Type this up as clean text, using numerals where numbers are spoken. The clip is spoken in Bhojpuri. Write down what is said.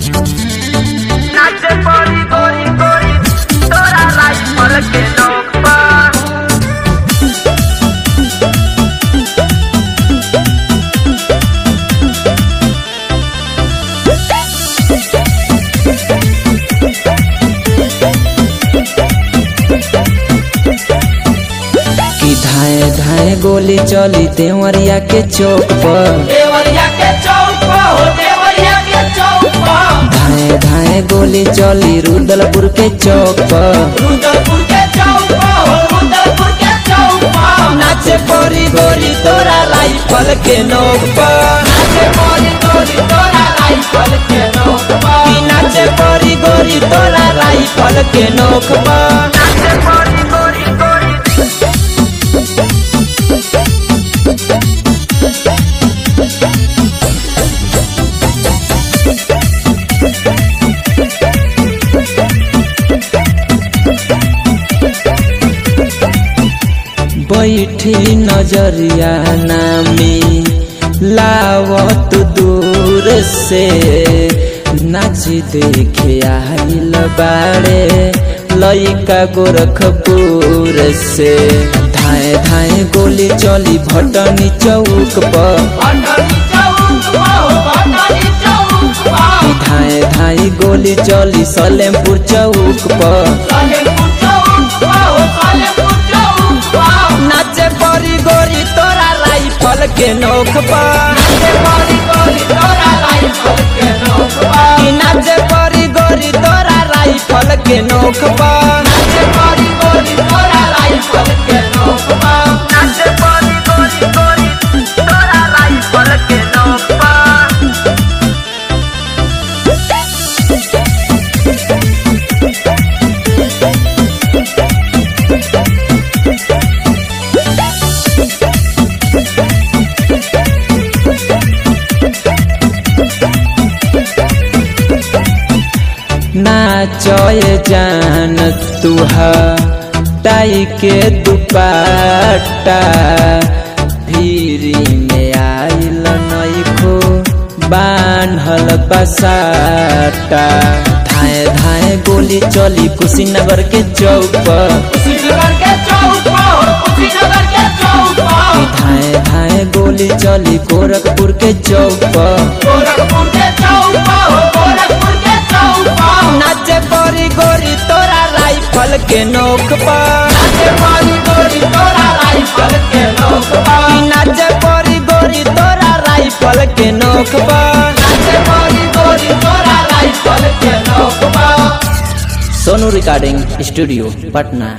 नाचे पड़ी गोरी गोरी तोरा राइफल के नोक पर। कि धाए धाए गोली चली देवरिया के चौक पर, देवरिया के चौक पर हो, देवरिया के चौक पर। धाए धाए गोली चली रुदलपुर के चौक पर, रुदलपुर के चौक पर हो, रुदलपुर के चौक पर। नाचे पड़ी गोरी तोरा राइफल के नोक पर, नाचे पड़ी गोरी तोरा राइफल के नोक पर। कि नाचे पड़ी गोरी तोरा राइफल के नोक पर। नाचे पड़ी गोरी गोरी बैठी नजरिया नामी लावत दूर से, नाच देखे आइल बाड़े लइका गोरखपुर से। धाए धाए गोली चली भटनी चौक पर, भटनी चौक पर हो, भटनी चौक पर। धाए धाए गोली चली सलेमपुर चौक पर, सलेमपुर चौक पर हो, सलेमपुर चौक पर। नाचे पड़ी गोरी तोरा राइफल के नोक पर, नाचे पड़ी गोरी तोरा राइफल के नोक पर। कि नाचे पड़ी गोरी तोरा राइफल के नोक पर। नाचे पड़ी गोरी तोरा राइफल के नोक पर। नाचे पड़ी गोरी गोरी तोरा राइफल के नोक पर। नाचय जान तुहा टाई के दुपट्टा, भीरी में आइल नइखो बान्हल बसाटा। धाए धाए गोली चली कुशीनगर के चौक पर, कुशीनगर के चौक पर हो, कुशीनगर के चौक पर। धाए धाए गोली चली गोरखपुर के चौक पर, गोरखपुर के चौक पर हो, गोरखपुर के चौक पर। नाचे पड़ी गोरी तोरा राइफल के नोक पर, नाचे पड़ी गोरी तोरा राइफल के नोक पर। कि नाचे पड़ी गोरी तोरा राइफल के नोक पर। नाचे पड़ी गोरी तोरा राइफल के नोक पर। Sonu recording studio Patna.